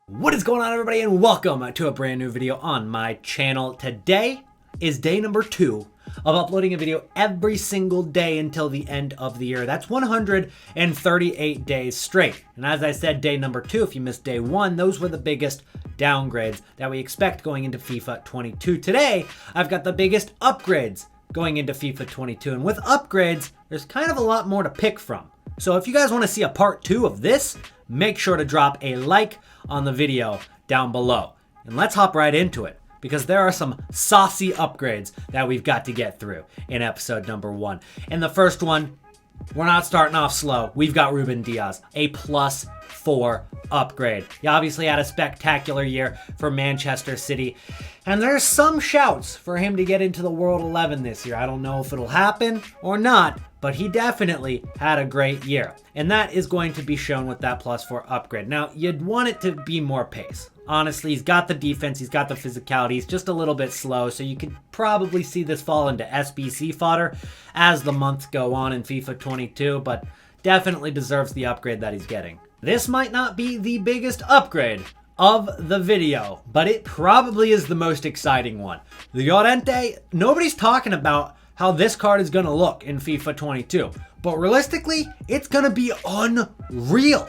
What is going on, everybody, and welcome to a brand new video on my channel. Today is day number 2 of uploading a video every single day until the end of the year. That's 138 days straight. And as I said, day number 2, if you missed day 1, those were the biggest downgrades that we expect going into FIFA 22. Today, I've got the biggest upgrades going into FIFA 22. And with upgrades, there's kind of a lot more to pick from. So if you guys want to see a part 2 of this, make sure to drop a like on the video down below. And let's hop right into it, because there are some saucy upgrades that we've got to get through in episode number 1. And the first one, we're not starting off slow. We've got Reuben Dias, a +4 upgrade. He obviously had a spectacular year for Manchester City, and there's some shouts for him to get into the World 11 this year. I don't know if it'll happen or not, but he definitely had a great year. And that is going to be shown with that +4 upgrade. Now, you'd want it to be more pace. Honestly, he's got the defense, he's got the physicality, he's just a little bit slow, so you could probably see this fall into SBC fodder as the months go on in FIFA 22, but definitely deserves the upgrade that he's getting. This might not be the biggest upgrade of the video, but it probably is the most exciting one. The Llorente, nobody's talking about how this card is going to look in FIFA 22. But realistically, it's going to be unreal.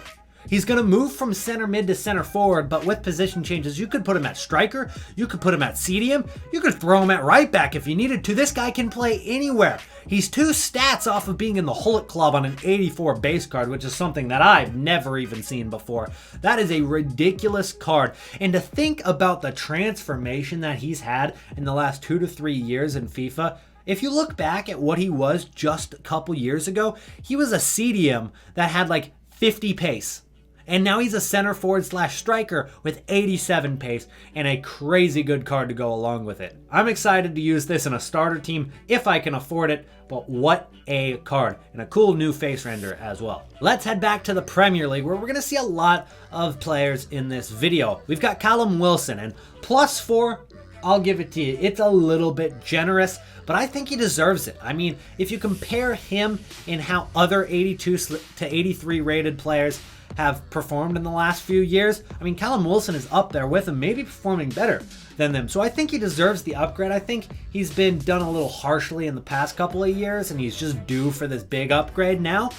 He's going to move from center mid to center forward, but with position changes, you could put him at striker, you could put him at CDM, you could throw him at right back if you needed to. This guy can play anywhere. He's 2 stats off of being in the Hulk Club on an 84 base card, which is something that I've never even seen before. That is a ridiculous card. And to think about the transformation that he's had in the last 2 to 3 years in FIFA, if you look back at what he was just a couple years ago, he was a CDM that had like 50 pace. And now he's a center forward / striker with 87 pace and a crazy good card to go along with it. I'm excited to use this in a starter team if I can afford it, but what a card, and a cool new face render as well. Let's head back to the Premier League, where we're going to see a lot of players in this video. We've got Callum Wilson, and +4, I'll give it to you. It's a little bit generous, but I think he deserves it. I mean, if you compare him and how other 82 to 83 rated players have performed in the last few years, I mean, Callum Wilson is up there with him, maybe performing better than them. So I think he deserves the upgrade. I think he's been done a little harshly in the past couple of years, and he's just due for this big upgrade now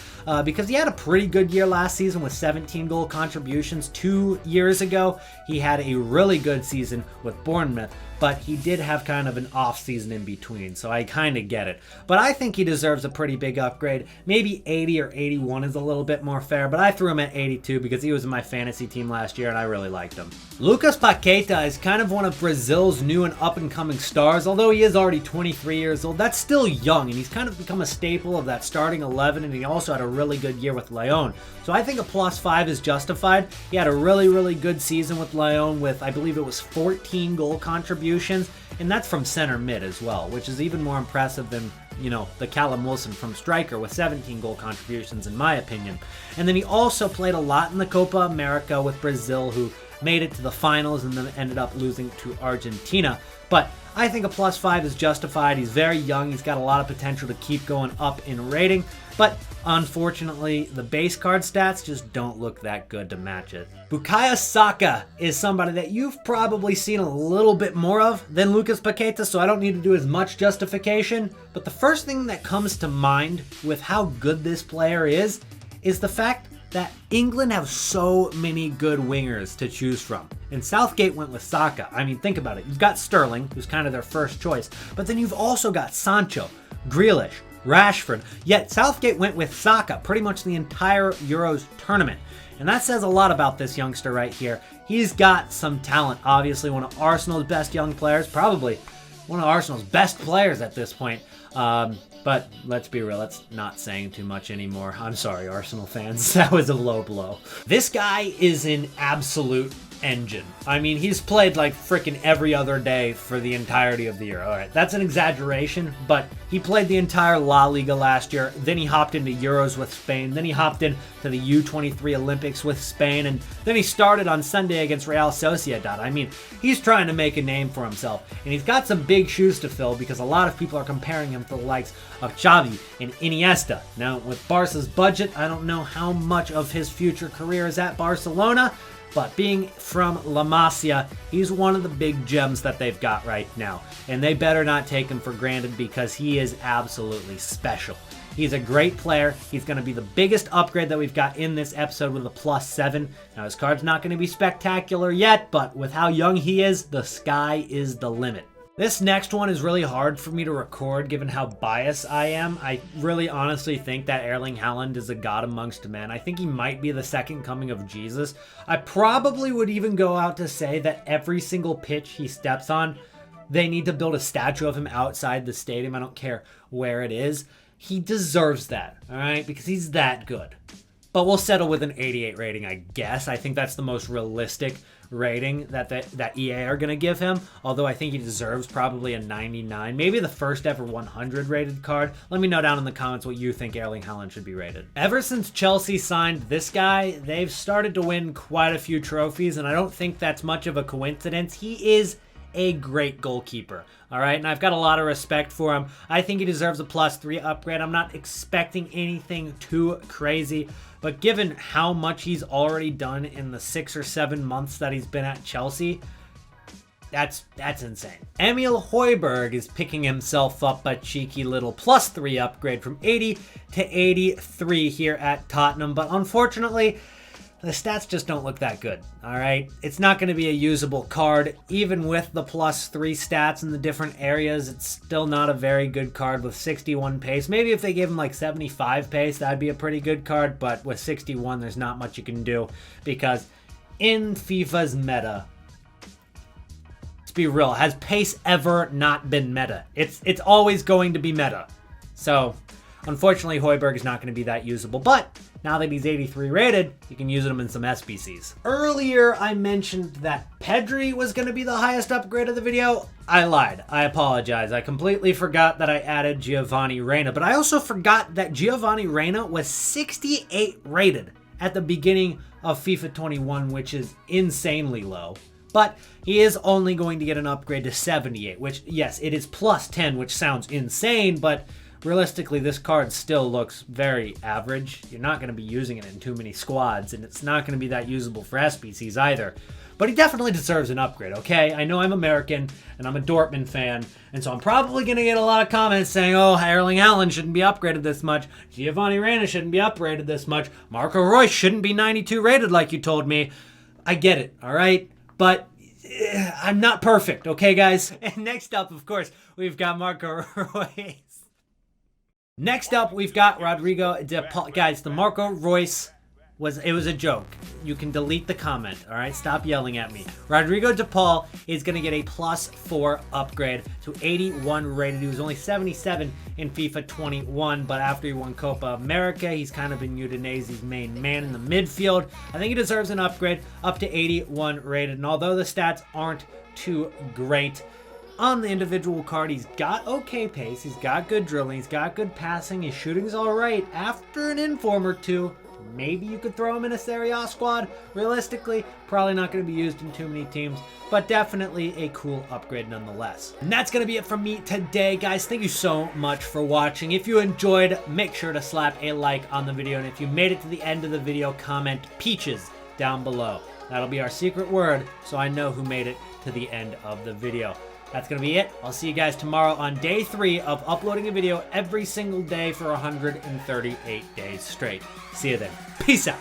because he had a pretty good year last season with 17 goal contributions. 2 years ago, he had a really good season with Bournemouth, but he did have kind of an off season in between, so I kind of get it. But I think he deserves a pretty big upgrade. Maybe 80 or 81 is a little bit more fair, but I threw him at 82 because he was in my fantasy team last year and I really liked him. Lucas Paqueta is kind of one of Brazil's new and up-and-coming stars. Although he is already 23 years old, that's still young, and he's kind of become a staple of that starting 11, and he also had a really good year with Lyon. So I think a +5 is justified. He had a really good season with Lyon with, I believe it was 14 goal contributions, and that's from center mid as well, which is even more impressive than, you know, the Callum Wilson from striker with 17 goal contributions in my opinion. And then he also played a lot in the Copa America with Brazil, who made it to the finals and then ended up losing to Argentina. But I think a +5 is justified. He's very young. He's got a lot of potential to keep going up in rating. But unfortunately, the base card stats just don't look that good to match it. Bukayo Saka is somebody that you've probably seen a little bit more of than Lucas Paqueta, so I don't need to do as much justification. But the first thing that comes to mind with how good this player is the fact that England have so many good wingers to choose from. And Southgate went with Saka. I mean, think about it. You've got Sterling, who's kind of their first choice, but then you've also got Sancho, Grealish, Rashford. Yet Southgate went with Saka pretty much the entire Euros tournament. And that says a lot about this youngster right here. He's got some talent. Obviously one of Arsenal's best young players, probably one of Arsenal's best players at this point. But let's be real, that's not saying too much anymore. I'm sorry, Arsenal fans. That was a low blow. This guy is an absolute engine. I mean, he's played like freaking every other day for the entirety of the year. All right, that's an exaggeration, but he played the entire La Liga last year. Then he hopped into Euros with Spain. Then he hopped into the U23 Olympics with Spain. And then he started on Sunday against Real Sociedad. I mean, he's trying to make a name for himself. And he's got some big shoes to fill because a lot of people are comparing him to the likes of Xavi and Iniesta. Now, with Barca's budget, I don't know how much of his future career is at Barcelona, But being from La Masia, he's one of the big gems that they've got right now. And they better not take him for granted because he is absolutely special. He's a great player. He's going to be the biggest upgrade that we've got in this episode with a +7. Now, his card's not going to be spectacular yet, but with how young he is, the sky is the limit. This next one is really hard for me to record given how biased I am. I really honestly think that Erling Haaland is a god amongst men. I think he might be the second coming of Jesus. I probably would even go out to say that every single pitch he steps on, they need to build a statue of him outside the stadium. I don't care where it is. He deserves that, all right, because he's that good. But we'll settle with an 88 rating, I guess. I think that's the most realistic rating that EA are going to give him, although I think he deserves probably a 99, maybe the first ever 100 rated card. Let me know down in the comments what you think Erling Haaland should be rated. Ever since Chelsea signed this guy, they've started to win quite a few trophies, and I don't think that's much of a coincidence. He is a great goalkeeper, all right, and I've got a lot of respect for him. I think he deserves a +3 upgrade. I'm not expecting anything too crazy, but given how much he's already done in the 6 or 7 months that he's been at Chelsea, that's insane. Emil Højbjerg is picking himself up a cheeky little +3 upgrade from 80 to 83 here at Tottenham, but unfortunately, the stats just don't look that good, all right? It's not going to be a usable card. Even with the +3 stats in the different areas, it's still not a very good card with 61 pace. Maybe if they gave him like 75 pace, that'd be a pretty good card, but with 61, there's not much you can do because in FIFA's meta, let's be real, has pace ever not been meta? It's always going to be meta. So, unfortunately, Højbjerg is not going to be that usable, but now that he's 83 rated, you can use him in some SBCs. Earlier, I mentioned that Pedri was going to be the highest upgrade of the video. I lied. I apologize. I completely forgot that I added Giovanni Reyna, but I also forgot that Giovanni Reyna was 68 rated at the beginning of FIFA 21, which is insanely low. But he is only going to get an upgrade to 78, which, yes, it is +10, which sounds insane, but realistically, this card still looks very average. You're not going to be using it in too many squads, and it's not going to be that usable for SBCs either. But he definitely deserves an upgrade, okay? I know I'm American, and I'm a Dortmund fan, and so I'm probably going to get a lot of comments saying, oh, Erling Haaland shouldn't be upgraded this much. Giovanni Reyna shouldn't be upgraded this much. Marco Reus shouldn't be 92 rated like you told me. I get it, all right? But I'm not perfect, okay, guys? And next up, of course, we've got Marco Reus. Next up, we've got Rodrigo de Paul. Guys, the Marco Reus was a joke. You can delete the comment, all right? Stop yelling at me. Rodrigo de Paul is going to get a +4 upgrade to 81 rated. He was only 77 in FIFA 21, but after he won Copa America, he's kind of been Udinese's main man in the midfield. I think he deserves an upgrade up to 81 rated, and although the stats aren't too great, on the individual card, he's got okay pace, he's got good dribbling, he's got good passing, his shooting's alright. After an inform or two, maybe you could throw him in a Serie A squad. Realistically, probably not going to be used in too many teams, but definitely a cool upgrade nonetheless. And that's going to be it from me today, guys. Thank you so much for watching. If you enjoyed, make sure to slap a like on the video, and if you made it to the end of the video, comment peaches down below. That'll be our secret word, so I know who made it to the end of the video. That's going to be it. I'll see you guys tomorrow on day 3 of uploading a video every single day for 138 days straight. See you then. Peace out.